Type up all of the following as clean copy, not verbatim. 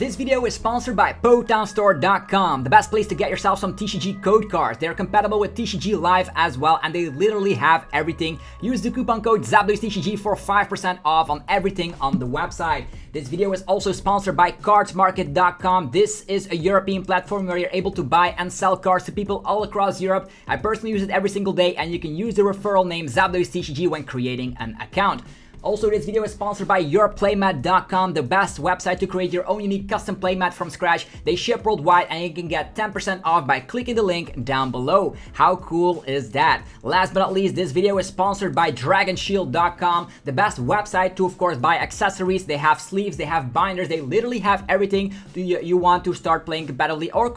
This video is sponsored by PotownStore.com, the best place to get yourself some TCG code cards. They're compatible with TCG Live as well, and they literally have everything. Use the coupon code ZAPLUISTCG for 5% off on everything on the website. This video is also sponsored by CardsMarket.com. This is a European platform where you're able to buy and sell cards to people all across Europe. I personally use it every single day, and you can use the referral name ZAPLUISTCG when creating an account. Also, this video is sponsored by YourPlaymat.com, the best website to create your own unique custom playmat from scratch. They ship worldwide, and you can get 10% off by clicking the link down below. How cool is that? Last but not least, this video is sponsored by DragonShield.com, the best website to, of course, buy accessories. They have sleeves, they have binders, they literally have everything you want to start playing competitively. Or,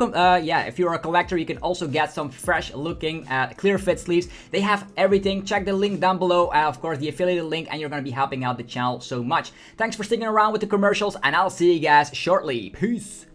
if you're a collector, you can also get some fresh looking clear fit sleeves. They have everything. Check the link down below, of course, the affiliated link, and you're going to be helping out the channel so much. Thanks for sticking around with the commercials, and I'll see you guys shortly. Peace.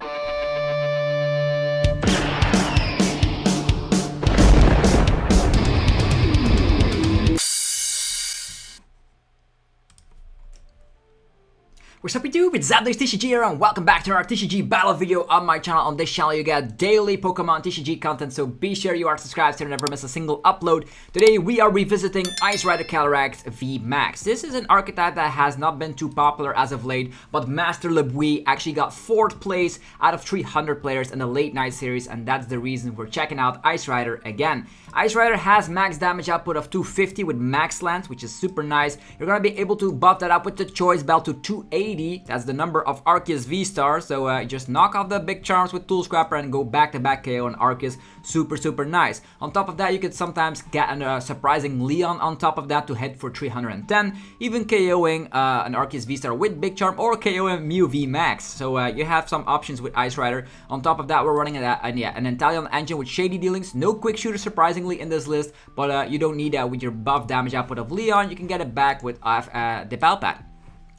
What's up YouTube, it's ZAPLUISTCG here, and welcome back to our TCG battle video on my channel. On this channel you get daily Pokemon TCG content, so be sure you are subscribed so you never miss a single upload. Today we are revisiting Ice Rider Calyrex VMAX. This is an archetype that has not been too popular as of late, but MasterLebui actually got 4th place out of 300 players in the late night series, and that's the reason we're checking out Ice Rider again. Ice Rider has max damage output of 250 with max lance, which is super nice. You're gonna be able to buff that up with the choice belt to 280. That's the number of Arceus VSTAR, so just knock off the big charms with Tool Scrapper and go back-to-back KO on Arceus. Super nice. On top of that, you could sometimes get a surprising Leon on top of that to hit for 310, even KOing an Arceus VSTAR with big charm, or KOing Mew VMAX. So you have some options with Ice Rider. On top of that, we're running an Italian engine with shady dealings. No quick shooter surprisingly in this list, but you don't need that with your buff damage output of Leon. You can get it back with the Palpat.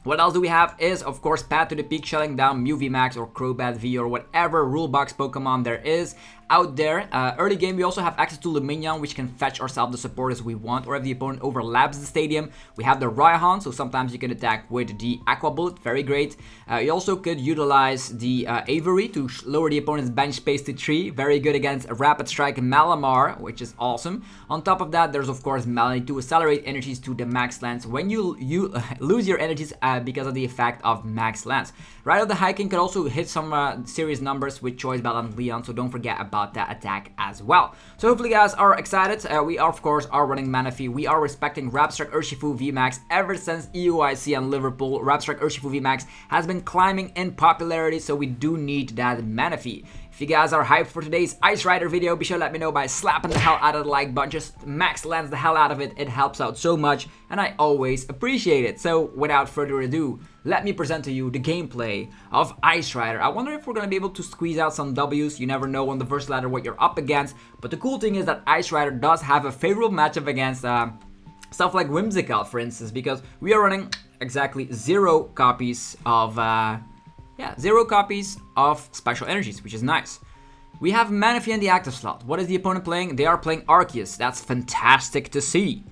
What else do we have is, of course, Path to the Peak, shutting down Mew VMAX or Crobat V or whatever rule box Pokemon there is out there. Early game, we also have access to Lumineon, which can fetch ourselves the supporters we want, or if the opponent overlaps the stadium. We have the Raihan, so sometimes you can attack with the Aqua Bullet, very great. You also could utilize the Avery to lower the opponent's bench space to 3, very good against Rapid Strike Malamar, which is awesome. On top of that, there's of course Melanie to accelerate energies to the max lance when you lose your energies because of the effect of max lance. Rider the Hiking could also hit some serious numbers with Choice Belt and Leon, so don't forget about that attack as well. So hopefully you guys are excited. We are, of course, running Manaphy. We are respecting Rapstrike Urshifu VMAX ever since EUIC and Liverpool. Rapstrike Urshifu VMAX has been climbing in popularity, so we do need that Manaphy. If you guys are hyped for today's Ice Rider video, be sure to let me know by slapping the hell out of the like button. Just max lance the hell out of it. It helps out so much, and I always appreciate it. So without further ado, let me present to you the gameplay of Ice Rider. I wonder if we're going to be able to squeeze out some W's. You never know on the first ladder what you're up against. But the cool thing is that Ice Rider does have a favorable matchup against stuff like Whimsicott, for instance, because we are running exactly 0 copies of 0 copies of special energies, which is nice. We have Manaphy in the active slot. What is the opponent playing? They are playing Arceus. That's fantastic to see.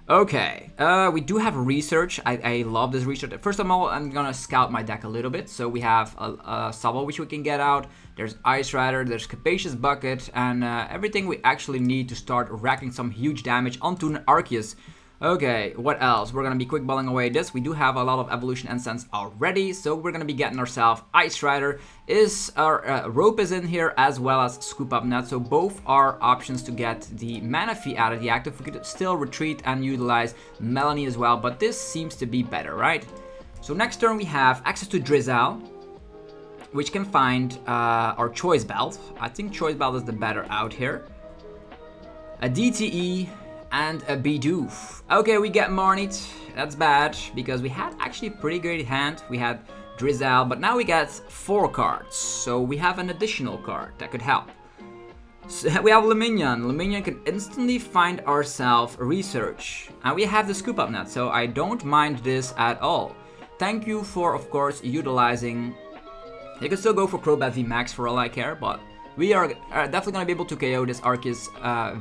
Okay, we do have research. I love this research. First of all, I'm gonna scout my deck a little bit. So we have a Sobble, which we can get out. There's Ice Rider, there's Capacious Bucket, and everything we actually need to start racking some huge damage onto an Arceus. Okay, what else? We're gonna be quick balling away this. We do have a lot of Evolution Incense already, so we're gonna be getting ourselves Ice Rider. Our Rope is in here, as well as Scoop Up Net, so both are options to get the Manaphy out of the active. We could still retreat and utilize Melanie as well, but this seems to be better, right? So next turn we have access to Drizzle, which can find our Choice Belt. I think Choice Belt is the better out here. A DTE, and a Bidoof. Okay, we get Marnie. That's bad, because we had actually a pretty great hand. We had Drizzle, but now we get 4 cards. So we have an additional card that could help. So we have Lumineon. Lumineon can instantly find ourselves Research. And we have the Scoop Up Net, so I don't mind this at all. Thank you for, of course, utilizing... You can still go for Crobat VMAX for all I care, but we are definitely going to be able to KO this Arceus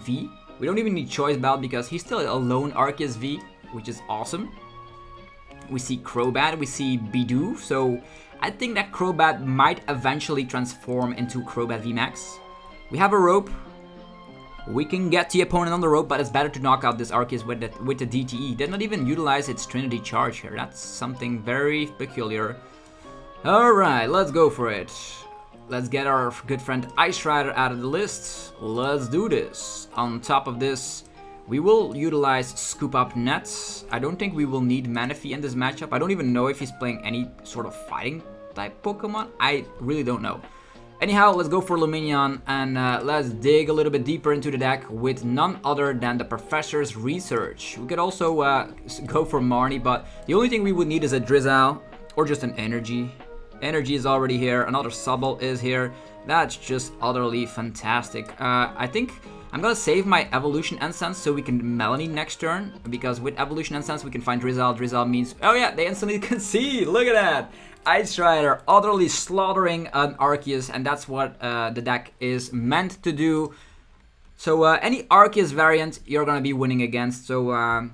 V. We don't even need Choice Belt because he's still a lone Arceus V, which is awesome. we see Crobat, we see Bidoof, so I think that Crobat might eventually transform into Crobat VMAX. We have a rope. We can get the opponent on the rope, but it's better to knock out this Arceus with the DTE. Did not even utilize its Trinity Charge here. That's something very peculiar. Alright, let's go for it. Let's get our good friend Ice Rider out of the list. Let's do this. On top of this, we will utilize Scoop Up Nets. I don't think we will need Manaphy in this matchup. I don't even know if he's playing any sort of fighting type Pokemon. I really don't know. Anyhow, let's go for Lumineon and let's dig a little bit deeper into the deck with none other than the Professor's Research. We could also go for Marnie, but the only thing we would need is a Drizzle or just an Energy. Energy is already here, another Subble is here. That's just utterly fantastic. I think I'm gonna save my Evolution Incense so we can Melanie next turn, because with Evolution Incense we can find Drizzle. Drizzle means, oh yeah, they instantly concede, look at that! Ice Rider utterly slaughtering an Arceus, and that's what the deck is meant to do. So any Arceus variant you're gonna be winning against, so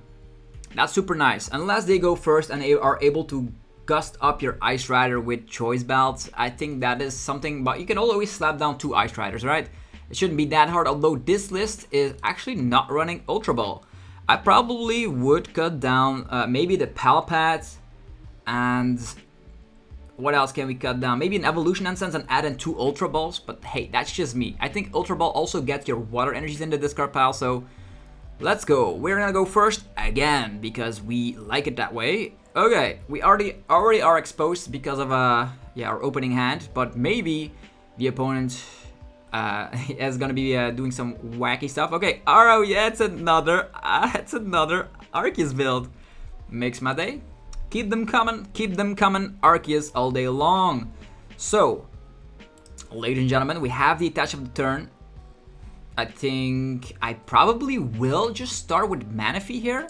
that's super nice. Unless they go first and they are able to gust up your Ice Rider with Choice Belts, I think that is something, but you can always slap down 2 Ice Riders, right? It shouldn't be that hard, although this list is actually not running Ultra Ball. I probably would cut down maybe the Palpat, and what else can we cut down? Maybe an Evolution Incense and add in 2 Ultra Balls, but hey, that's just me. I think Ultra Ball also gets your Water Energies in the discard pile, so let's go. We're gonna go first again, because we like it that way. Okay, we already are exposed because of yeah, our opening hand, but maybe the opponent is gonna be doing some wacky stuff. Okay, Aro, yeah, it's another Arceus build. Makes my day. Keep them coming, Arceus all day long. So, ladies and gentlemen, we have the attach of the turn. I think I probably will just start with Manaphy here,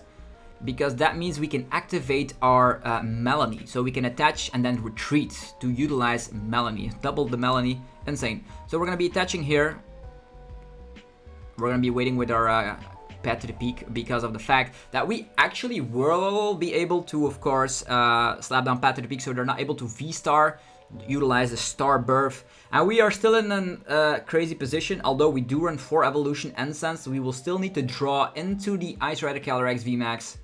because that means we can activate our Melanie. So we can attach and then retreat to utilize Melanie. Double the Melanie, insane. So we're gonna be attaching here. We're gonna be waiting with our Pet to the Peak, because of the fact that we actually will be able to, of course, slap down Pet to the Peak, so they're not able to V-Star, utilize the Star Birth. And we are still in a crazy position. Although we do run 4 Evolution Incense, we will still need to draw into the Ice Rider Calyrex VMAX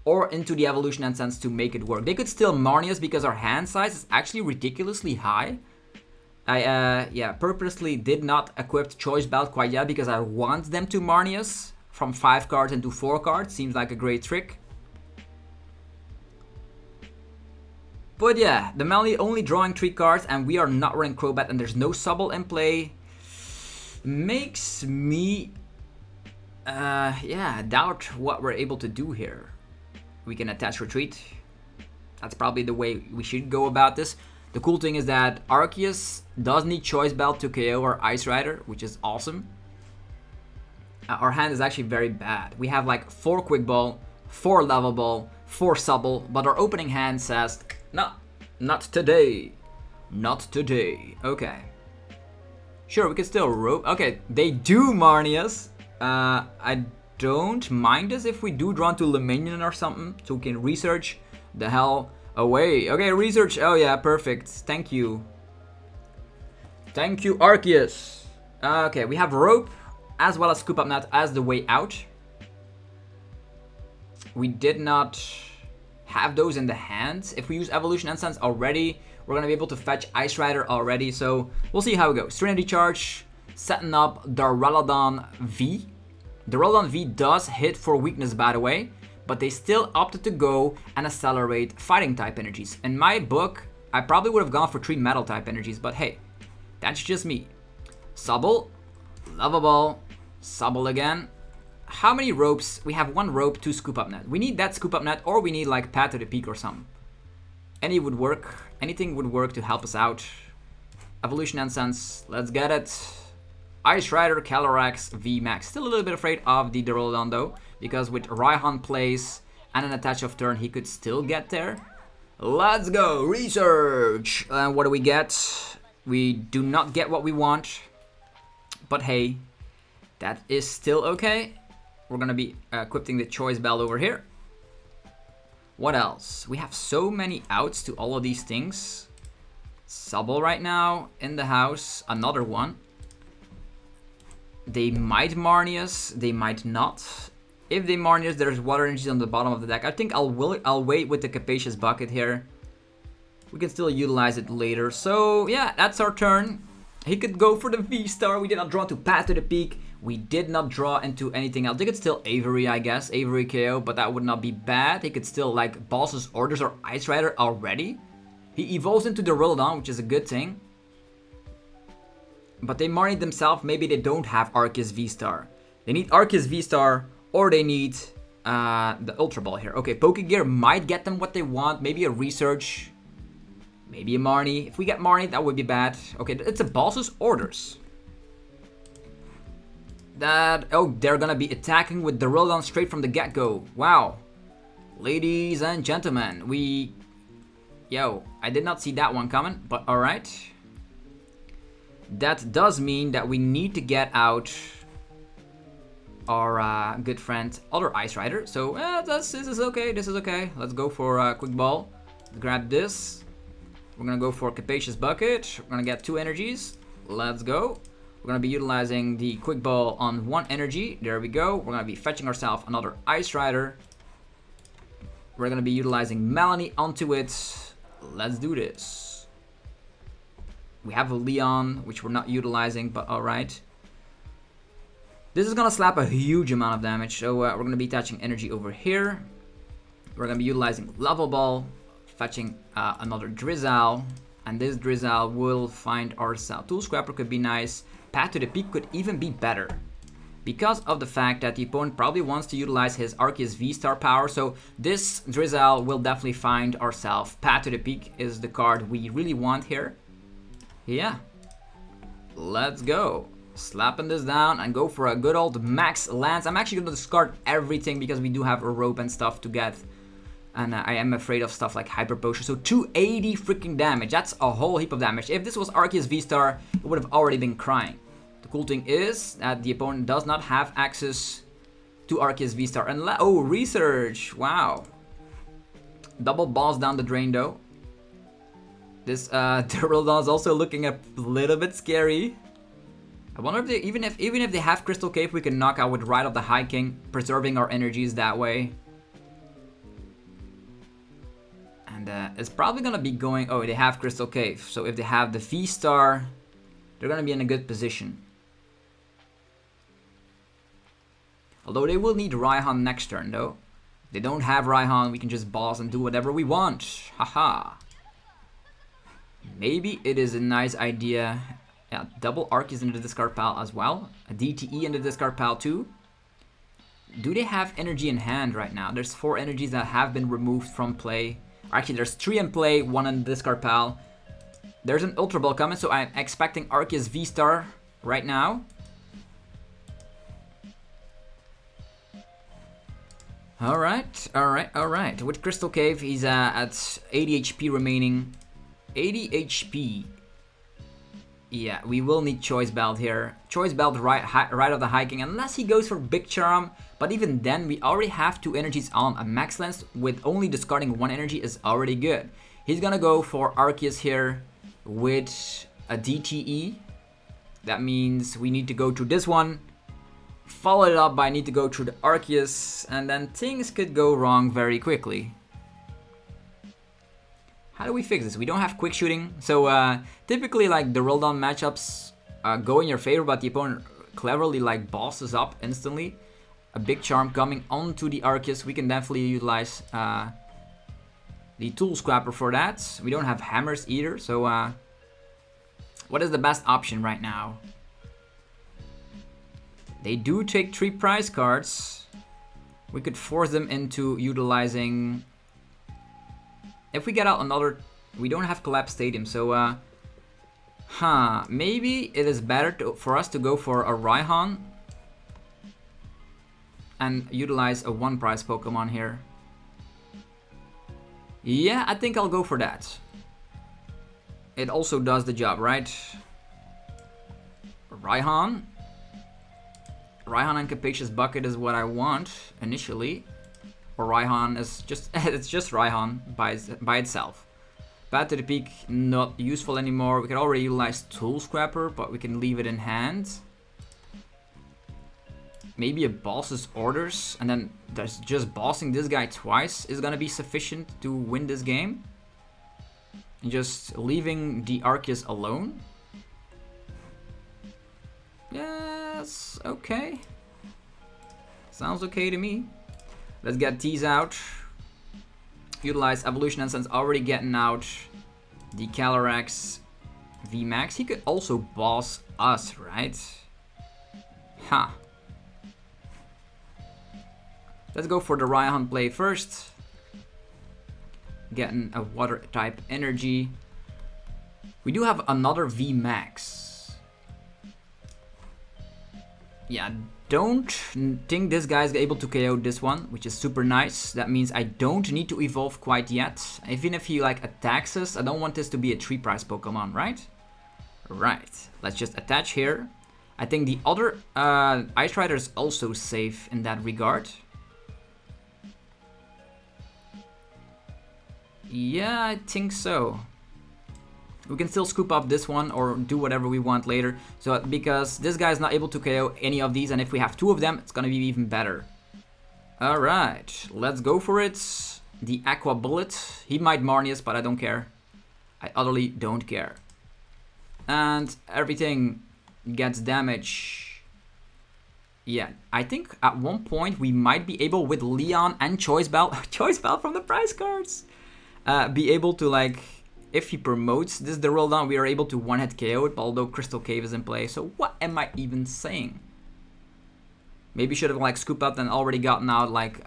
or into the Evolution Incense to make it work. They could still Marnie us because our hand size is actually ridiculously high. I yeah, purposely did not equip Choice Belt quite yet, because I want them to Marnie us from 5 cards into 4 cards. Seems like a great trick. But yeah, the Melanie only drawing 3 cards, and we are not running Crobat, and there's no Subble in play. Makes me yeah, doubt what we're able to do here. We can attach retreat. That's probably the way we should go about this. The cool thing is that Arceus does need Choice Belt to KO our Ice Rider, which is awesome. Our hand is actually very bad. We have like 4 Quick Ball, 4 Level Ball, 4 Subble, but our opening hand says, no, not today. Not today. Okay. Sure, we can still rope. Okay, they do Marnie us. I don't mind this if we do draw into Lumineon or something, so we can research the hell away. Okay, research. Oh yeah, perfect. Thank you. Thank you, Arceus. Okay, we have rope as well as Scoop Up Net as the way out. We did not have those in the hand. If we use Evolution Incense already, we're gonna be able to fetch Ice Rider already, so we'll see how it goes. Trinity Charge, setting up Duraludon V. Duraludon V does hit for weakness, by the way, but they still opted to go and accelerate fighting type energies. In my book, I probably would have gone for 3 metal type energies, but hey, that's just me. Subble, Lovable, Subble again. How many ropes? We have 1 rope, 2 Scoop Up Net. We need that Scoop Up Net, or we need like Pet to the Peak or something. Any would work. Anything would work to help us out. Evolution Incense, let's get it. Ice Rider Calyrex VMAX. Still a little bit afraid of the Duraludon though, because with Raihan plays and an attach of turn, he could still get there. Let's go, research! And what do we get? We do not get what we want, but hey, that is still okay. We're gonna be equipping the Choice Belt over here. What else? We have so many outs to all of these things. Subble right now in the house. Another one. They might Marnius. They might not. If they Marnius, there's water energies on the bottom of the deck. I think I'll wait with the Capacious Bucket here. We can still utilize it later. So yeah, that's our turn. He could go for the V-Star. We did not draw to Path to the Peak. We did not draw into anything else. They could still Avery, I guess. Avery KO, but that would not be bad. He could still like Boss's Orders or Ice Rider already. He evolves into Duraludon, which is a good thing. But they Marnie themselves. Maybe they don't have Arceus V-Star. They need Arceus V-Star or they need the Ultra Ball here. Okay, Pokegear might get them what they want. Maybe a Research. Maybe a Marnie. If we get Marnie, that would be bad. Okay, it's a Boss's Orders. Oh, they're gonna be attacking with Duraludon straight from the get-go. Wow. Ladies and gentlemen, Yo, I did not see that one coming, but alright. That does mean that we need to get out our good friend, other Ice Rider. So, this is okay, this is okay. Let's go for a Quick Ball. Grab this. We're gonna go for Capacious Bucket. We're gonna get 2 energies. Let's go. We're gonna be utilizing the Quick Ball on 1 energy. There we go. We're gonna be fetching ourselves another Ice Rider. We're gonna be utilizing Melanie onto it. Let's do this. We have a Leon, which we're not utilizing, but alright. This is gonna slap a huge amount of damage, so we're gonna be attaching energy over here. We're gonna be utilizing Level Ball, fetching another Drizzle, and this Drizzle will find ourselves. Tool Scrapper could be nice. Path to the Peak could even be better, because of the fact that the opponent probably wants to utilize his Arceus V-Star power. So this Drizzle will definitely find ourselves. Path to the Peak is the card we really want here. Yeah. Let's go. Slapping this down and go for a good old Max Lance. I'm actually going to discard everything because we do have a rope and stuff to get. And I am afraid of stuff like Hyper Potion. So 280 freaking damage. That's a whole heap of damage. If this was Arceus V-Star, it would have already been crying. The cool thing is that the opponent does not have access to Arceus V-Star. Oh, Research. Wow. Double balls down the drain though. This Duraludon is also looking a little bit scary. I wonder if they, even if they have Crystal Cave, we can knock out with Ride of the High King, preserving our energies that way. And it's probably gonna be going. Oh, they have Crystal Cave. So if they have the V-Star, they're gonna be in a good position. Although they will need Raihan next turn though. If they don't have Raihan, we can just boss and do whatever we want. Haha. Maybe it is a nice idea. Yeah, double Arceus in the discard pile as well. A DTE in the discard pile too. Do they have energy in hand right now? There's 4 energies that have been removed from play. Actually, there's 3 in play, 1 in the discard pile. There's an Ultra Ball coming, so I'm expecting Arceus V-Star right now. Alright, alright, alright. With Crystal Cave, he's at 80 HP remaining. 80 HP. Yeah, we will need Choice Belt here. Choice Belt right of the High King, unless he goes for Big Charm. But even then, we already have 2 energies on. A Max Lance with only discarding 1 energy is already good. He's gonna go for Arceus here with a DTE. That means we need to go through this one. Follow it up by need to go through the Arceus, and then things could go wrong very quickly. How do we fix this? We don't have quick shooting, so typically like the Duraludon matchups go in your favor, but the opponent cleverly like bosses up instantly. A Big Charm coming onto the Arceus, we can definitely utilize the Tool Scrapper for that. We don't have hammers either, so what is the best option right now? They do take 3 prize cards. We could force them into utilizing. If we get out another, we don't have Collapse Stadium, so maybe it is better for us to go for a Raihan and utilize a 1 prize Pokemon here. Yeah, I think I'll go for that. It also does the job, right? Raihan and Capacious Bucket is what I want initially. Or Raihan is just, it's just Raihan by itself. Path to the Peak, not useful anymore. We can already utilize Tool Scrapper, but we can leave it in hand. Maybe a boss's orders, and then there's just bossing this guy twice is gonna be sufficient to win this game. And just leaving the Arceus alone. Yes, okay. Sounds okay to me. Let's get these out. Utilize Evolution Essence, already getting out the Calyrex VMAX. He could also boss us, right? Huh. Let's go for the Raihan play first. Getting a water type energy. We do have another VMAX. Yeah, don't think this guy's able to KO this one, which is super nice. That means I don't need to evolve quite yet. Even if he like attacks us, I don't want this to be a 3-prize Pokemon, right? Right, let's just attach here. I think the other Ice Rider is also safe in that regard. Yeah, I think so. We can still scoop up this one or do whatever we want later. So because this guy is not able to KO any of these, and if we have 2 of them, it's gonna be even better. Alright, let's go for it. The Aqua Bullet. He might Marnius, but I don't care. I utterly don't care. And everything gets damage. Yeah, I think at one point we might be able with Leon and Choice Bell, Choice Bell from the prize cards, be able to like, if he promotes this Duraludon, we are able to one-hit KO it, although Crystal Cave is in play. So what am I even saying? Maybe should have like scooped up and already gotten out like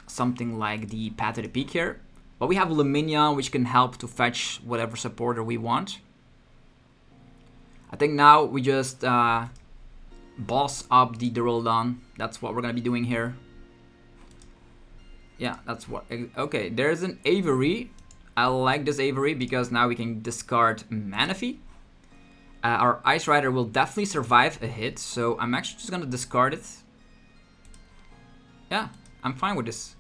something like the Path to the Peak here. But we have Luminia, which can help to fetch whatever supporter we want. I think now we just boss up the Duraludon. That's what we're gonna be doing here. Yeah, that's what. Okay, there's an Avery. I like this Avery because now we can discard Manaphy. Our Ice Rider will definitely survive a hit, so I'm actually just gonna discard it. Yeah, I'm fine with this.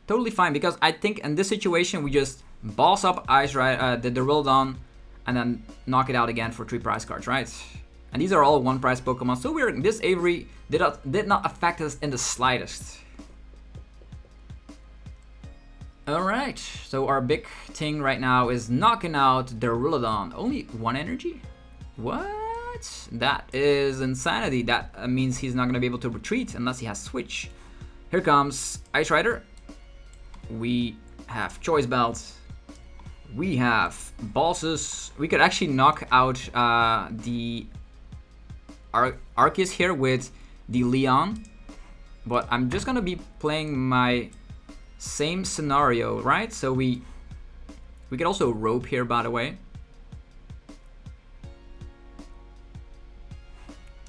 Totally fine, because I think in this situation we just boss up Ice Rider, the Duraludon, and then knock it out again for 3 prize cards, right? And these are all 1-prize Pokemon, so this Avery did not affect us in the slightest. Alright, so our big thing right now is knocking out Duraludon. Only 1 energy? What? That is insanity. That means he's not going to be able to retreat unless he has Switch. Here comes Ice Rider. We have Choice Belt. We have Bosses. We could actually knock out the Arceus here with the Leon. But I'm just going to be playing my same scenario, right? So we could also rope here, by the way.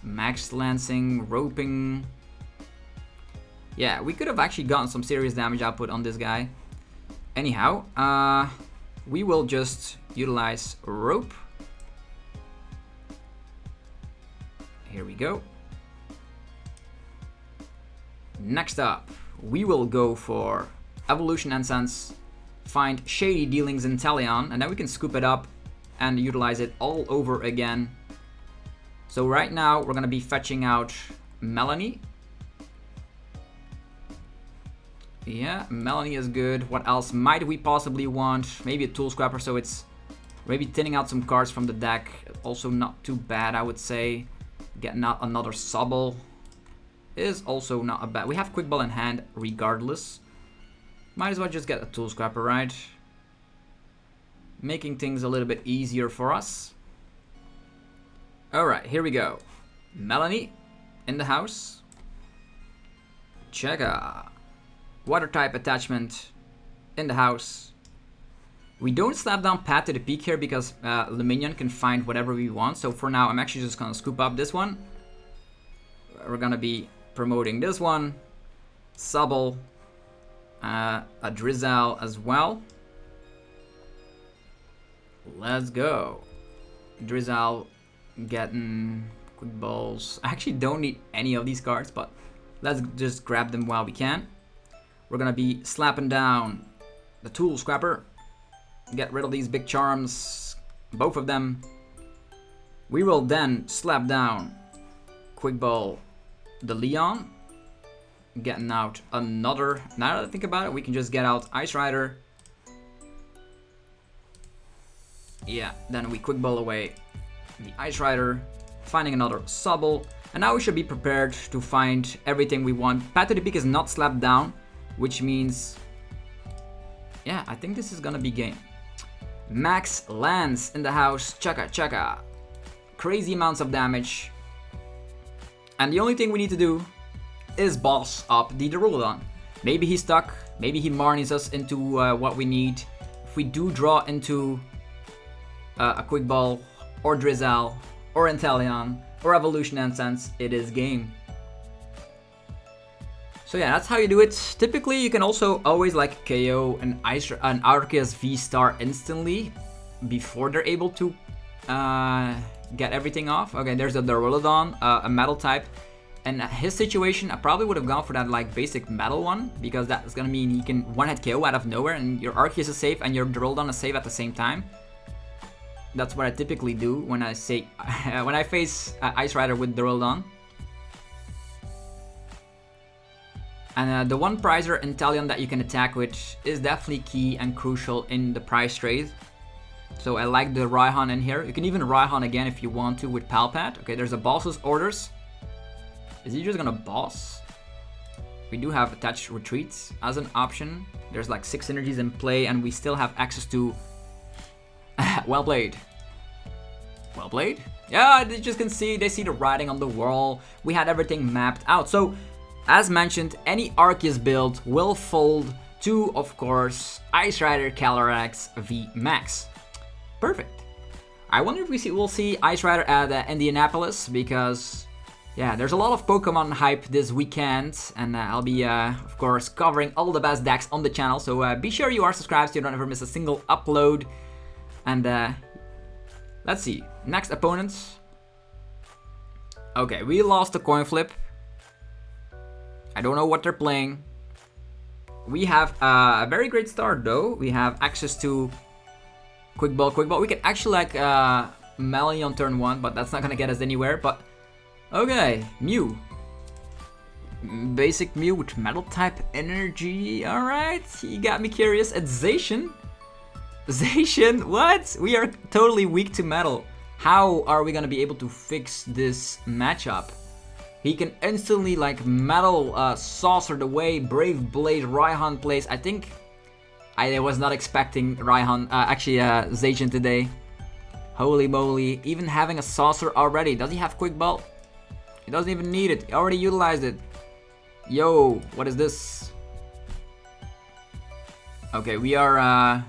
Max Lancing, roping. Yeah, we could have actually gotten some serious damage output on this guy. Anyhow, we will just utilize rope. Here we go. Next up, we will go for Evolution Essence, find Shady Dealings in Talion, and then we can scoop it up and utilize it all over again. So right now we're gonna be fetching out Melanie. Yeah, Melanie is good. What else might we possibly want? Maybe a Tool Scrapper, so it's maybe thinning out some cards from the deck. Also not too bad, I would say. Getting out another Sobble is also not a bad. We have Quick Ball in hand regardless. Might as well just get a Tool Scrapper, right? Making things a little bit easier for us. Alright, here we go. Melanie in the house. Chega. Water type attachment in the house. We don't slap down Path to the Peak here because Luminion can find whatever we want. So for now, I'm actually just gonna scoop up this one. We're gonna be promoting this one. Sobble. A Drizzle as well. Let's go. Drizzle getting Quick Balls. I actually don't need any of these cards, but let's just grab them while we can. We're gonna be slapping down the Tool Scrapper. Get rid of these big charms, both of them. We will then slap down Quick Ball the Leon. Getting out another, now that I think about it, we can just get out Ice Rider. Yeah, then we Quick Ball away the Ice Rider, finding another Sobble. And now we should be prepared to find everything we want. Path to the Peak is not slapped down, which means, yeah, I think this is gonna be game. Max lands in the house, chaka chaka. Crazy amounts of damage. And the only thing we need to do is boss up the Duraludon. Maybe he's stuck, maybe he Marnies us into what we need. If we do draw into a Quick Ball, or Drizzle, or Inteleon, or Evolution Incense, it is game. So yeah, that's how you do it. Typically, you can also always like KO an Arceus VSTAR instantly before they're able to get everything off. Okay, there's a Duraludon, a metal type. And his situation, I probably would have gone for that like basic metal one, because that's gonna mean he can one-hit KO out of nowhere and your Arceus is safe and your Duraludon is safe at the same time. That's what I typically do when I say when I face Ice Rider with Duraludon. And the one prizer Inteleon that you can attack with is definitely key and crucial in the prize trade. So I like the Raihan in here. You can even Raihan again if you want to with Palpat. Okay, there's a boss's orders. Is he just gonna boss? We do have attached retreats as an option. There's like 6 synergies in play and we still have access to well played. Well played? Yeah, they just can see, they see the writing on the wall. We had everything mapped out. So, as mentioned, any Arceus build will fold to, of course, Ice Rider Calyrex VMAX. Perfect. I wonder if we'll see Ice Rider at Indianapolis, because, yeah, there's a lot of Pokemon hype this weekend, and I'll be, of course, covering all the best decks on the channel. So be sure you are subscribed so you don't ever miss a single upload. And let's see, next opponents. Okay, we lost the coin flip. I don't know what they're playing. We have a very great start though. We have access to Quick Ball. We can actually like Melee on turn 1, but that's not gonna get us anywhere. But okay, Mew. Basic Mew with Metal type energy. Alright, he got me curious. It's Zacian. Zacian, what? We are totally weak to metal. How are we gonna be able to fix this matchup? He can instantly like metal saucer the way Brave Blade Raihan plays. I think I was not expecting Raihan, Zacian today. Holy moly, even having a saucer already. Does he have Quick Ball? He doesn't even need it, he already utilized it. Yo, what is this? Okay, we are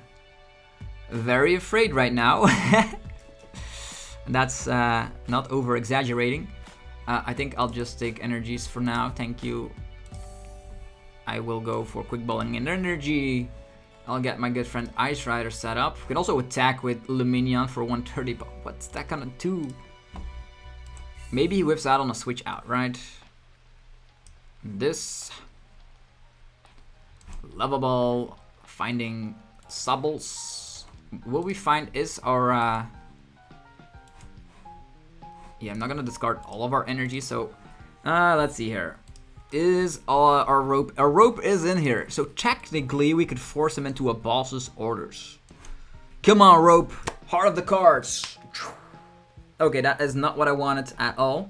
very afraid right now. That's not over exaggerating. I think I'll just take energies for now, thank you. I will go for Quick Balling and energy. I'll get my good friend Ice Rider set up. We can also attack with Lumineon for 130, but what's that gonna do? Maybe he whips out on a switch out, right? This Lovable, finding Sobbles. What we find is our yeah, I'm not gonna discard all of our energy, so let's see here. Is our rope? Our rope is in here, so technically we could force him into a boss's orders. Come on, rope, heart of the cards. Okay, that is not what I wanted at all.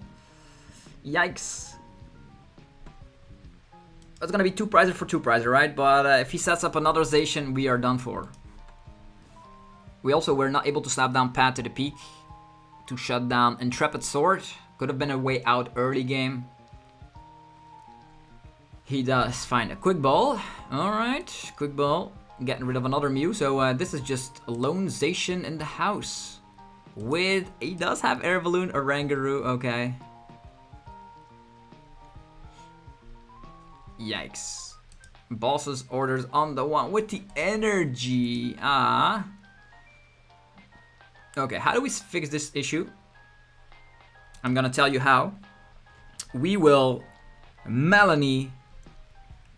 Yikes. That's gonna be 2 prizes for 2 prizes, right? But if he sets up another Zacian, we are done for. We also were not able to slap down Path to the Peak to shut down Intrepid Sword. Could have been a way out early game. He does find a Quick Ball. Alright, Quick Ball. Getting rid of another Mew. So this is just a lone Zacian in the house. With, he does have Air Balloon, Oranguru, okay. Yikes. Boss's orders on the one with the energy. Okay, how do we fix this issue? I'm gonna tell you how. We will Melanie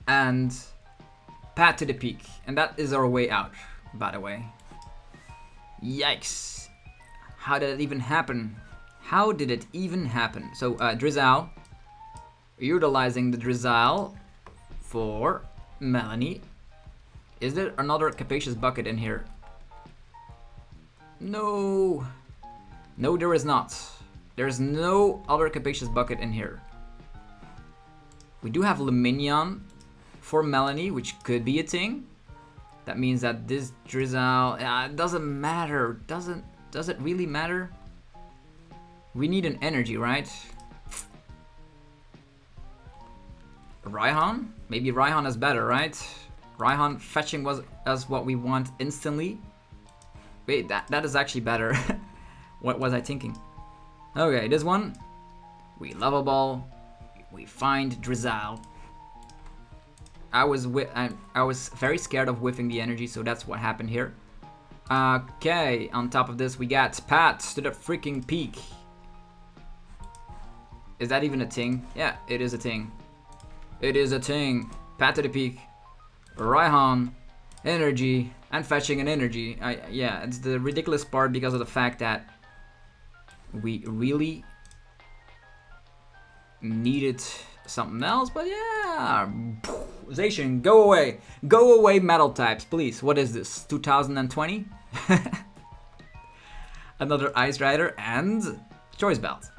and Pat to the peak. And that is our way out, by the way. Yikes. How did it even happen? How did it even happen? So, Drizzle. Utilizing the Drizzle for Melanie. Is there another Capacious Bucket in here? No. No, there is not. There's no other Capacious Bucket in here. We do have Luminion for Melanie, which could be a thing. That means that this Drizzle, it doesn't matter. Does it really matter? We need an energy, right? Raihan? Maybe Raihan is better, right? Raihan fetching as what we want instantly. Wait, that is actually better. What was I thinking? Okay, this one. We Level Ball. We find Drizzle. I was very scared of whiffing the energy, so that's what happened here. Okay, on top of this we got Pat to the freaking peak. Is that even a thing? Yeah, it is a thing. It is a thing. Pat to the peak. Raihan, energy, and fetching an energy. Yeah, it's the ridiculous part because of the fact that we really needed something else, but yeah. Zacian, go away. Go away, metal types, please. What is this? 2020? Another Ice Rider and Choice Belt.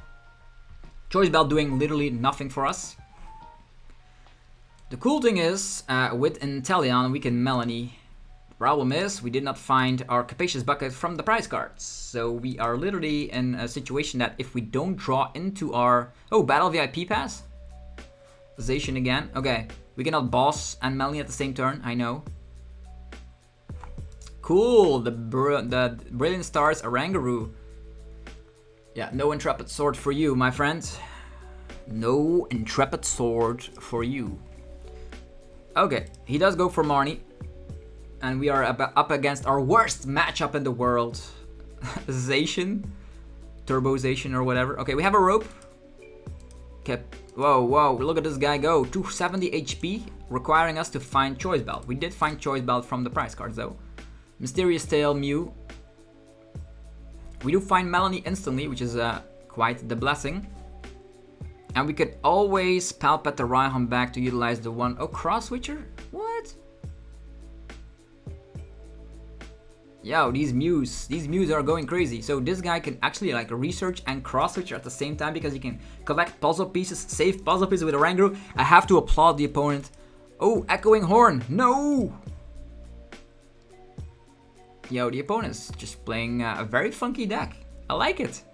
Choice Belt doing literally nothing for us. The cool thing is, with Inteleon, we can Melanie. The problem is, we did not find our Capacious Bucket from the prize cards. So we are literally in a situation that if we don't draw into our... Oh, Battle VIP Pass? Zacian again. Okay, we cannot boss and Melanie at the same turn, I know. Cool, the Brilliant Stars Oranguru. Yeah, no Intrepid Sword for you, my friend. No Intrepid Sword for you. Okay, he does go for Marnie. And we are up against our worst matchup in the world. Zacian. Turbo Zacian or whatever. Okay, we have a rope. Okay, whoa, look at this guy go. 270 HP, requiring us to find Choice Belt. We did find Choice Belt from the prize cards though. Mysterious Tail, Mew. We do find Melanie instantly, which is quite the blessing. And we could always Palpate the Raihan back to utilize the one... Oh, Cross Switcher? What? Yo, these Mews are going crazy. So this guy can actually like research and Cross Switcher at the same time because he can collect puzzle pieces, save puzzle pieces with Oranguru. I have to applaud the opponent. Oh, Echoing Horn. No! Yo, the opponent's just playing a very funky deck. I like it.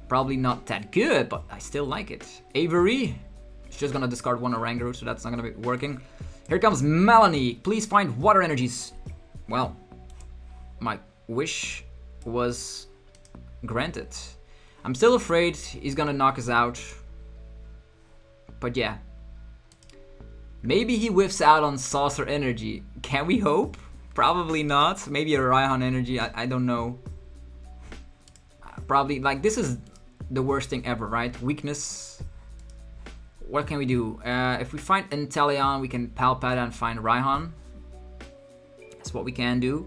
Probably not that good, but I still like it. Avery. It's just gonna discard one Oranguru, so that's not gonna be working. Here comes Melanie. Please find water energies. Well, my wish was granted. I'm still afraid he's gonna knock us out. But yeah. Maybe he whiffs out on Saucer Energy. Can we hope? Probably not. Maybe a Raihan Energy. I don't know. Probably, like, this is the worst thing ever, right? Weakness. What can we do? If we find Inteleon, we can Palpate and find Raihan. That's what we can do.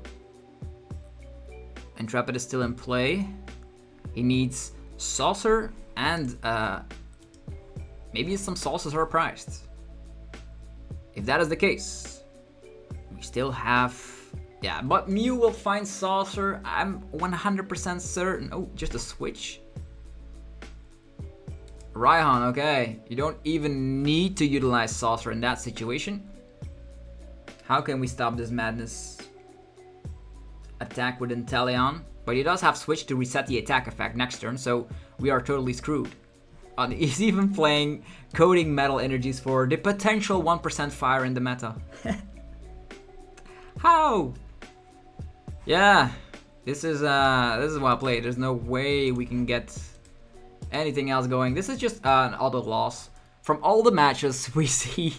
Intrepid is still in play. He needs Saucer and maybe some Saucers are priced. If that is the case, we still have... Yeah, but Mew will find Saucer. I'm 100% certain. Oh, just a switch. Raihan, okay. You don't even need to utilize Saucer in that situation. How can we stop this madness? Attack with Inteleon. But he does have Switch to reset the attack effect next turn, so we are totally screwed. He's even playing Coding Metal Energies for the potential 1% fire in the meta. How? Yeah, this is well played. There's no way we can get anything else going. This is just an auto loss. From all the matches we see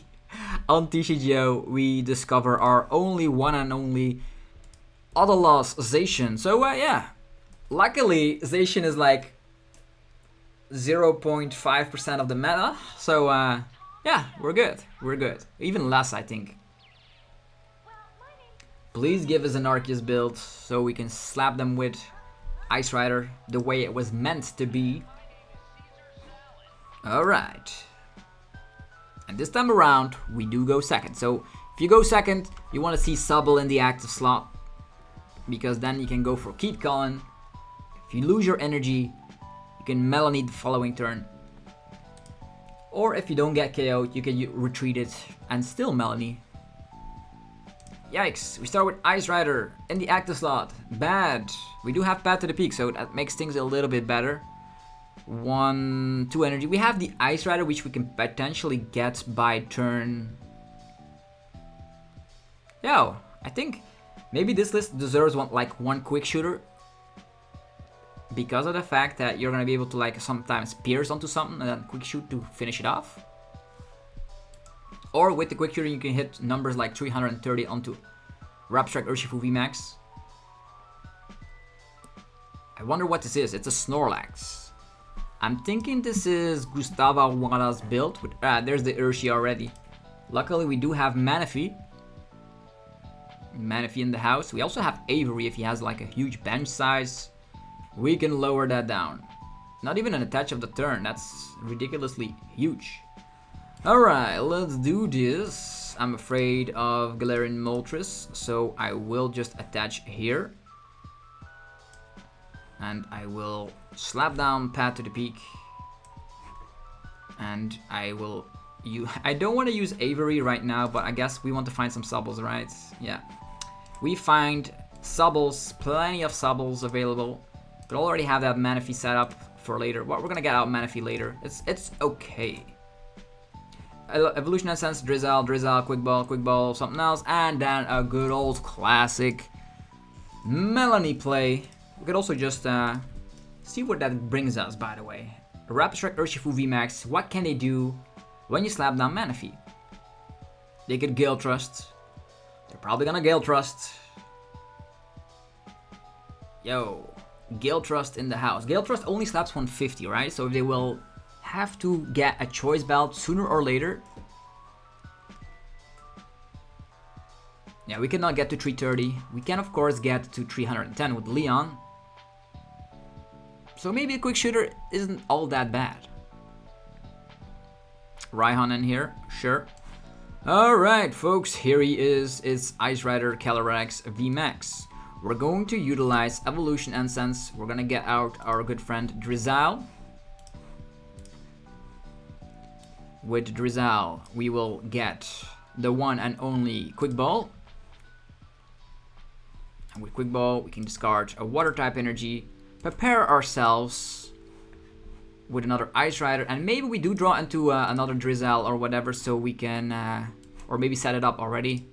on TCG, we discover our only one and only auto loss, Zacian. So yeah, luckily Zacian is like 0.5% of the meta. So yeah, we're good. We're good. Even less, I think. Please give us an Arceus build so we can slap them with Ice Rider the way it was meant to be. Alright. And this time around, we do go second. So if you go second, you want to see Subble in the active slot, because then you can go for Keep Calling. If you lose your energy, you can Melanie the following turn. Or if you don't get KO'd, you can retreat it and still Melanie. Yikes, we start with Ice Rider in the active slot. Bad. We do have Path to the Peak, so that makes things a little bit better. 1, 2 energy. We have the Ice Rider, which we can potentially get by turn. Yo, I think maybe this list deserves one quick shooter, because of the fact that you're gonna be able to like sometimes pierce onto something and then quick shoot to finish it off. Or with the quick shooter you can hit numbers like 330 onto Rapid Strike Urshifu VMAX. I wonder what this is. It's a Snorlax. I'm thinking this is Gustavo Wada's build. There's the Urshi already. Luckily we do have Manaphy. Manaphy in the house. We also have Avery if he has like a huge bench size. We can lower that down. Not even an attach of the turn. That's ridiculously huge. Alright, let's do this. I'm afraid of Galarian Moltres, so I will just attach here. And I will slap down Path to the Peak. And I will... I don't want to use Avery right now, but I guess we want to find some Subbles, right? Yeah. We find Subbles, plenty of Subbles available. But already have that Manaphy set up for later. Well, we're gonna get out Manaphy later. It's okay. Evolution Essence, Drizzle, Quick Ball, something else, and then a good old classic Melanie play. We could also just see what that brings us, by the way. Rapid Strike Urshifu VMAX, what can they do when you slap down Manaphy? They could Gale Trust. They're probably gonna Gale Trust. Yo, Gale Trust in the house. Gale Trust only slaps 150, right? So they will have to get a choice belt sooner or later. Yeah, we cannot get to 330. We can of course get to 310 with Leon. So maybe a quick shooter isn't all that bad. Raihan in here, sure. Alright folks, here he is. It's Ice Rider Calyrex VMAX. We're going to utilize Evolution Essence. We're gonna get out our good friend Drizzle. With Drizzle, we will get the one and only Quick Ball. And with Quick Ball, we can discard a Water type energy, prepare ourselves with another Ice Rider, and maybe we do draw into another Drizzle or whatever, so we can, or maybe set it up already.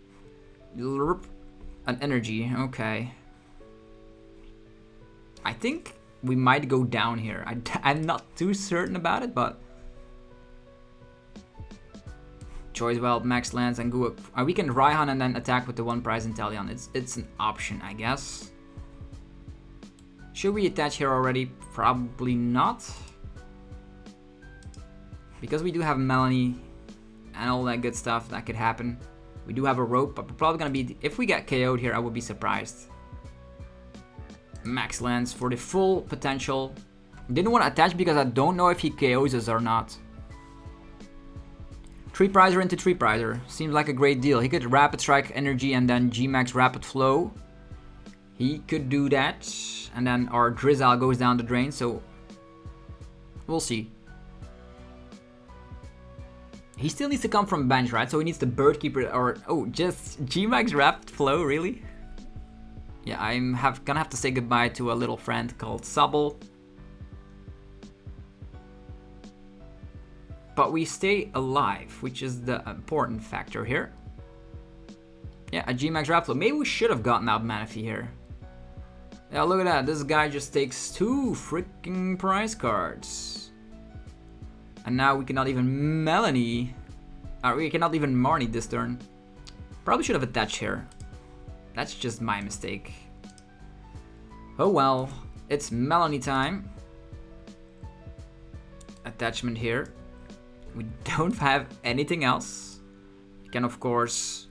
An energy, okay. I think we might go down here. I'm not too certain about it, but... Choice Belt, Max Lance, and go. We can Raihan and then attack with the one prize Inteleon. It's an option, I guess. Should we attach here already? Probably not. Because we do have Melanie and all that good stuff that could happen. We do have a rope, but we're probably gonna be... If we get KO'd here, I would be surprised. Max Lance for the full potential. Didn't want to attach because I don't know if he KOs us or not. 3 Prizer into 3 Prizer. Seems like a great deal. He could Rapid Strike Energy and then G-Max Rapid Flow. He could do that. And then our Drizzle goes down the drain, so... We'll see. He still needs to come from bench, right? So he needs the Bird Keeper or... Oh, just G-Max Rapid Flow, really? Yeah, I'm gonna have to say goodbye to a little friend called Subble. But we stay alive, which is the important factor here. Yeah, a G-Max Rapid Flow. Maybe we should have gotten out Manaphy here. Yeah, look at that. This guy just takes 2 freaking prize cards. And now we cannot even Melanie. We cannot even Marnie this turn. Probably should have attached here. That's just my mistake. Oh well. It's Melanie time. Attachment here. We don't have anything else. You can of course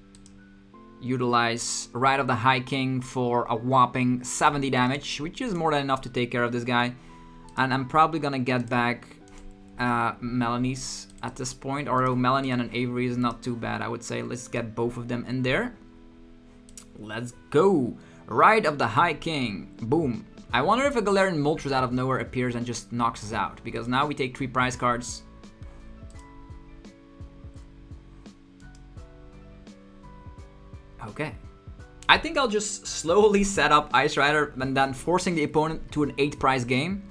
utilize Ride of the High King for a whopping 70 damage, which is more than enough to take care of this guy. And I'm probably gonna get back Melanie's at this point, although Melanie and an Avery is not too bad, I would say. Let's get both of them in there. Let's go. Ride of the High King. Boom. I wonder if a Galarian Moltres out of nowhere appears and just knocks us out, because now we take 3 prize cards. Okay. I think I'll just slowly set up Ice Rider and then forcing the opponent to an 8 prize game.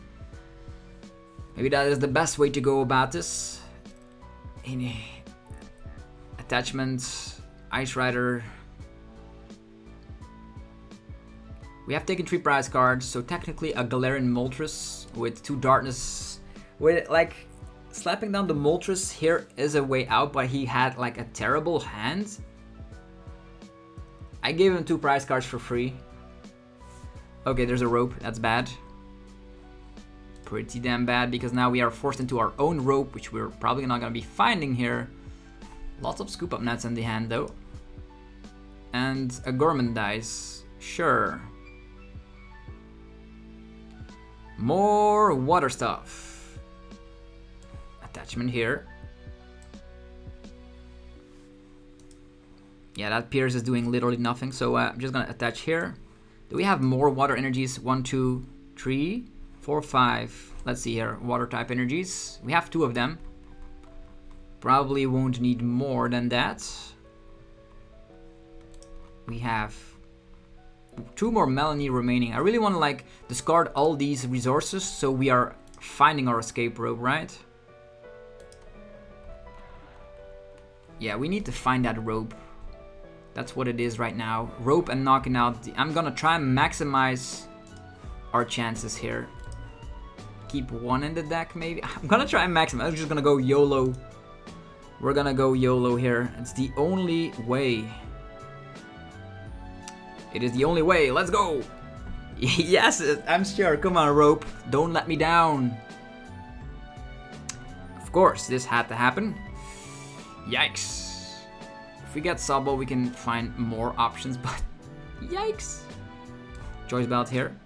Maybe that is the best way to go about this. Attachment, Ice Rider. We have taken 3 prize cards, so technically a Galarian Moltres with 2 Darkness. With like slapping down the Moltres here is a way out, but he had like a terrible hand. I gave him 2 prize cards for free. Okay, there's a rope. That's bad. Pretty damn bad, because now we are forced into our own rope, which we're probably not going to be finding here. Lots of scoop up nets in the hand though. And a Gorman dice. Sure. More water stuff. Attachment here. Yeah, that Pierce is doing literally nothing, so I'm just gonna attach here. Do we have more water energies? 1, 2, 3, 4, 5. Let's see here, water type energies. We have 2 of them. Probably won't need more than that. We have 2 more Melanie remaining. I really want to like discard all these resources so we are finding our escape rope, right? Yeah, we need to find that rope. That's what it is right now. Rope and knocking out. I'm gonna try and maximize our chances here. Keep 1 in the deck maybe. I'm gonna try and maximize. I'm just gonna go YOLO. We're gonna go YOLO here. It's the only way. It is the only way. Let's go. Yes, I'm sure. Come on, rope. Don't let me down. Of course, this had to happen. Yikes. If we get Sobble, we can find more options, but yikes. Choice Belt here.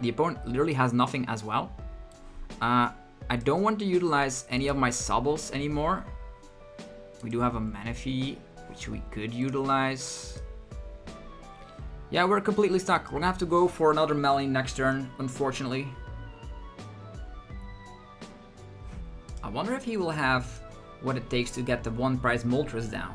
The opponent literally has nothing as well. I don't want to utilize any of my Sobbles anymore. We do have a Manaphy, which we could utilize. Yeah, we're completely stuck. We're gonna have to go for another Melanie next turn, unfortunately. I wonder if he will have what it takes to get the 1 prize Moltres down.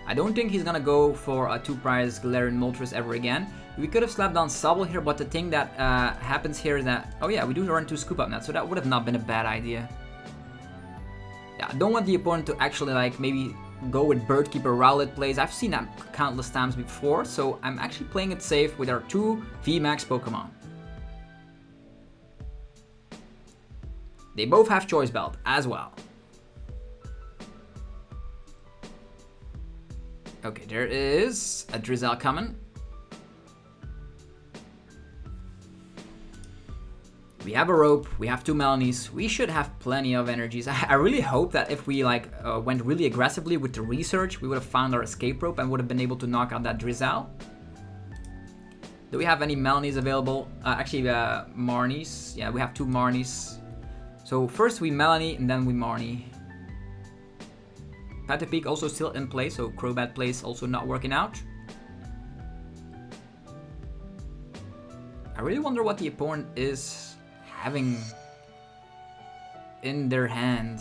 I don't think he's gonna go for a 2 prize Galarian Moltres ever again. We could have slapped down Sobble here, but the thing that happens here is that, oh yeah, we do run 2 scoop up nets, so that would have not been a bad idea. Yeah, I don't want the opponent to actually like maybe go with Birdkeeper Rowlet plays. I've seen that countless times before, so I'm actually playing it safe with our 2 VMAX Pokemon. They both have Choice Belt as well. Okay, there is a Drizzle coming. We have a rope, we have 2 Melanies, we should have plenty of energies. I really hope that if we like went really aggressively with the research, we would have found our escape rope and would have been able to knock out that Drizzle. Do we have any Melanies available? Actually, Marnies. Yeah, we have 2 Marnies. So first we Melanie and then we Marnie. Patapik also still in play, so Crobat plays also not working out. I really wonder what the opponent is having in their hand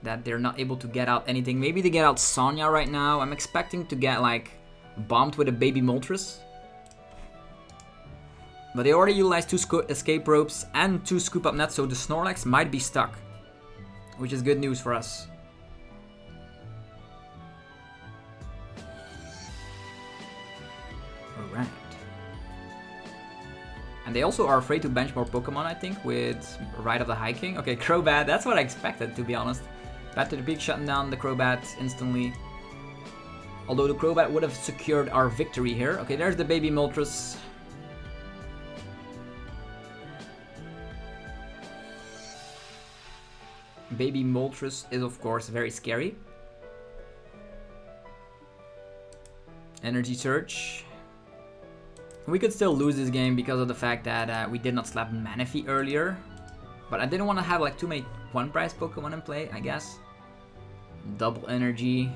that they're not able to get out anything. Maybe they get out Sonya right now. I'm expecting to get like bombed with a baby Moltres. But they already utilized 2 escape ropes and 2 scoop up nets, so the Snorlax might be stuck, which is good news for us. Alright. And they also are afraid to bench more Pokemon, I think, with Ride of the High King. Okay, Crobat, that's what I expected, to be honest. Back to the peak, shutting down the Crobat instantly. Although the Crobat would have secured our victory here. Okay, there's the baby Moltres. Baby Moltres is, of course, very scary. Energy Search. We could still lose this game because of the fact that we did not slap Manaphy earlier. But I didn't want to have like too many one-price Pokemon in play, I guess. Double Energy.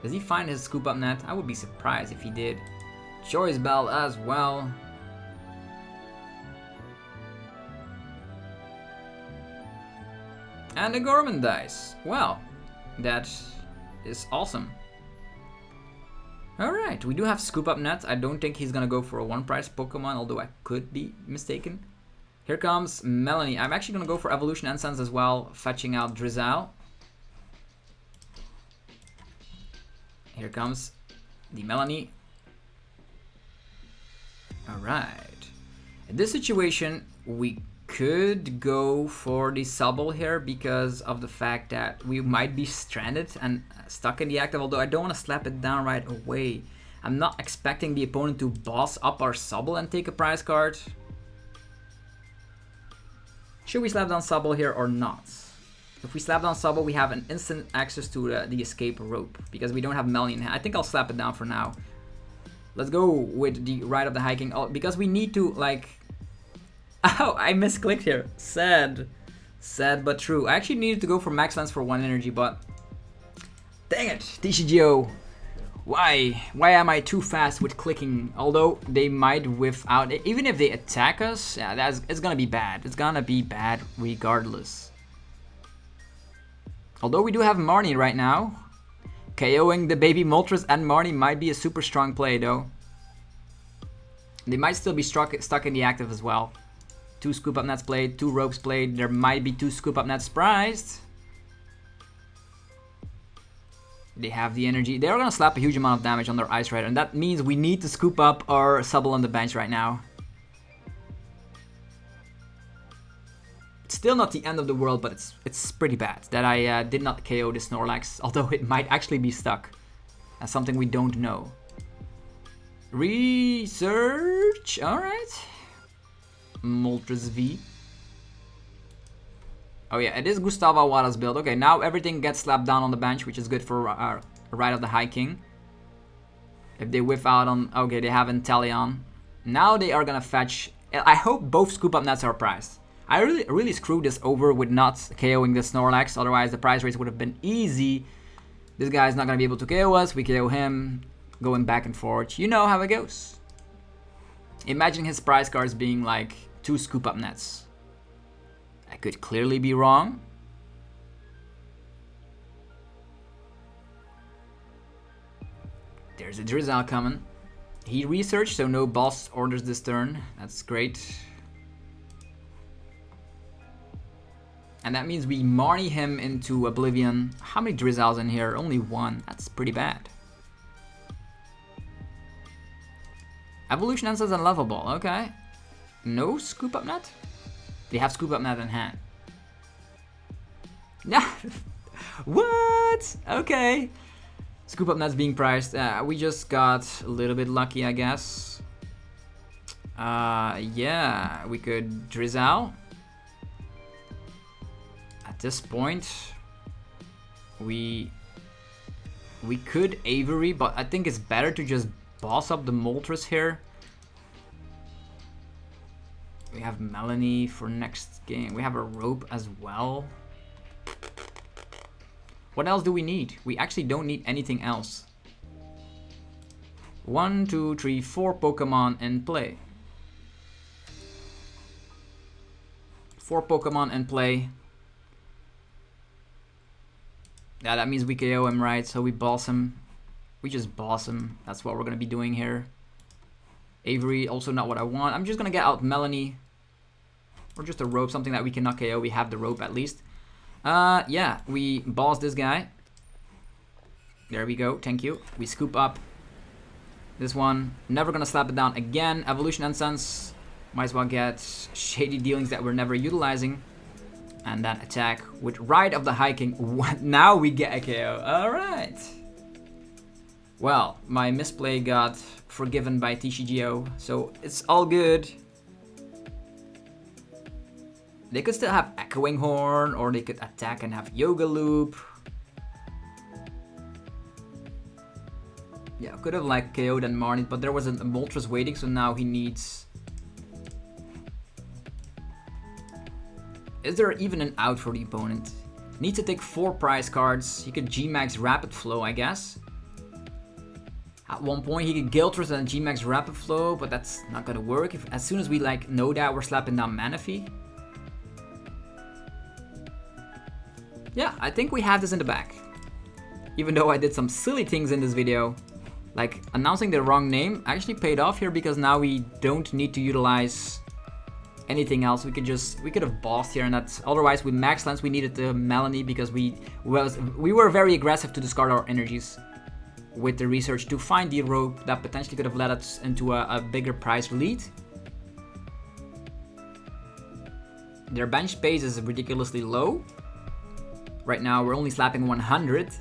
Does he find his Scoop Up Net? I would be surprised if he did. Choice Bell as well. And the Gorman dice. Well, that is awesome. Alright, we do have Scoop Up Net. I don't think he's gonna go for a one-price Pokemon, although I could be mistaken. Here comes Melanie. I'm actually gonna go for Evolution Incense as well, fetching out Drizzile. Here comes the Melanie. Alright. In this situation, we could go for the Subble here because of the fact that we might be stranded and stuck in the active, although I don't want to slap it down right away. I'm not expecting the opponent to boss up our Subble and take a prize card. Should we slap down Subble here or not? If we slap down Subble, we have an instant access to the escape rope because we don't have Melanie in hand. I think I'll slap it down for now. Let's go with the Ride of the Hiking because we need to like... Oh, I misclicked here. Sad. Sad but true. I actually needed to go for Max Lens for 1 energy, but... Dang it, TCGO. Why? Why am I too fast with clicking? Although they might whiff out. Even if they attack us, yeah, it's gonna be bad. It's gonna be bad regardless. Although we do have Marnie right now. KOing the baby Moltres and Marnie might be a super strong play though. They might still be stuck in the active as well. 2 Scoop Up Nets played, 2 Ropes played. There might be 2 Scoop Up Nets prized. They have the energy. They're gonna slap a huge amount of damage on their Ice Rider, and that means we need to scoop up our Subble on the bench right now. It's still not the end of the world, but it's pretty bad that I did not KO the Snorlax, although it might actually be stuck. That's something we don't know. Research, alright. Moltres V. Oh yeah, it is Gustavo Awada's build. Okay, now everything gets slapped down on the bench, which is good for our Ride of the High King. If they whiff out on... Okay, they have Inteleon. Now they are gonna fetch... I hope both Scoop Up Nets are prized. I really screwed this over with not KOing the Snorlax, otherwise the prize race would have been easy. This guy is not gonna be able to KO us, we KO him, going back and forth. You know how it goes. Imagine his prize cards being like 2 Scoop Up Nets. I could clearly be wrong. There's a Drizzile coming. He researched, so no boss orders this turn. That's great. And that means we Marnie him into Oblivion. How many Drizziles in here? Only 1. That's pretty bad. Evolution Answers Unlovable. Okay. No Scoop Up Net? They have Scoop Up Net in hand. Yeah. What? Okay. Scoop Up Net's being priced. We just got a little bit lucky, I guess. Yeah, we could Drizzile. At this point, we could Avery, but I think it's better to just boss up the Moltres here. We have Melanie for next game. We have a Rope as well. What else do we need? We actually don't need anything else. 1, 2, 3, 4 Pokemon in play. 4 Pokemon in play. Yeah, that means we KO him, right? So we boss him. We just boss him. That's what we're gonna be doing here. Avery, also not what I want. I'm just gonna get out Melanie. Or just a Rope, something that we cannot KO. We have the Rope at least. Yeah, we boss this guy. There we go, thank you. We scoop up this one. Never gonna slap it down again. Evolution Incense. Might as well get shady dealings that we're never utilizing. And then attack with Ride of the Hiking. What? Now we get a KO. Alright. Well, my misplay got forgiven by TCGO, so it's all good. They could still have Echoing Horn, or they could attack and have Yoga Loop. Yeah, could have like KO'd and Marnie, but there was a Moltres waiting, so now he needs... Is there even an out for the opponent? Needs to take 4 prize cards. He could G-Max Rapid Flow, I guess. At one point, he could Giltras and G-Max Rapid Flow, but that's not gonna work. As soon as we like know that, we're slapping down Manaphy. Yeah, I think we have this in the back. Even though I did some silly things in this video, like announcing the wrong name, actually paid off here because now we don't need to utilize anything else. We could have bossed here, and that's otherwise with Max Lens we needed the Melanie because we were very aggressive to discard our energies with the research to find the rope that potentially could have led us into a bigger prize lead. Their bench space is ridiculously low. Right now we're only slapping 100.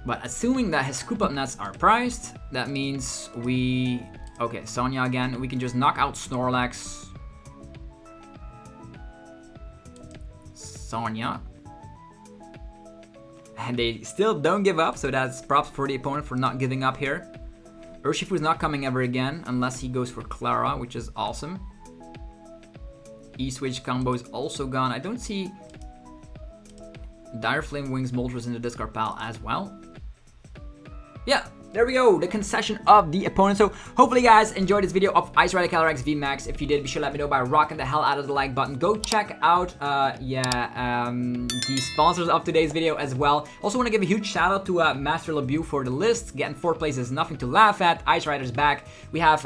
But assuming that his scoop up nuts are priced, that means we... Okay, Sonya again. We can just knock out Snorlax. Sonya. And they still don't give up, so that's props for the opponent for not giving up here. Urshifu is not coming ever again, unless he goes for Clara, which is awesome. E-Switch combo is also gone. I don't see Dire Flame Wings Moltres in the discard pile as well. Yeah, there we go, the concession of the opponent. So hopefully you guys enjoyed this video of Ice Rider Calyrex VMAX. If you did, be sure to let me know by rocking the hell out of the like button. Go check out the sponsors of today's video as well. Also want to give a huge shout out to MasterLebui for the list. Getting 4th place is nothing to laugh at. Ice Rider's back. We have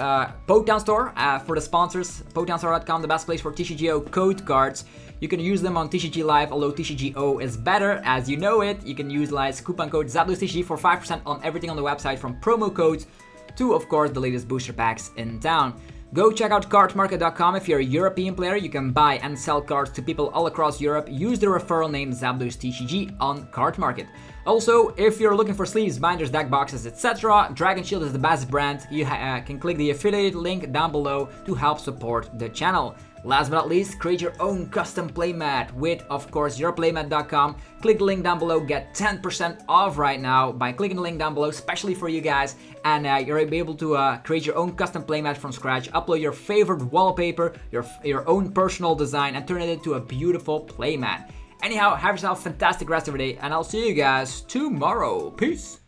Poketown Store for the sponsors. PoketownStore.com, the best place for TCGO code cards. You can use them on TCG Live, although TCGO is better, as you know it. You can utilize coupon code ZapDosTCG for 5% on everything on the website, from promo codes to, of course, the latest booster packs in town. Go check out cardmarket.com. If you're a European player, you can buy and sell cards to people all across Europe. Use the referral name ZapDosTCG on Card Market. Also, if you're looking for sleeves, binders, deck boxes, etc., Dragon Shield is the best brand. You can click the affiliated link down below to help support the channel. Last but not least, create your own custom playmat with, of course, yourplaymat.com. Click the link down below, get 10% off right now by clicking the link down below, especially for you guys. And you're able to create your own custom playmat from scratch, upload your favorite wallpaper, your own personal design, and turn it into a beautiful playmat. Anyhow, have yourself a fantastic rest of your day, and I'll see you guys tomorrow. Peace!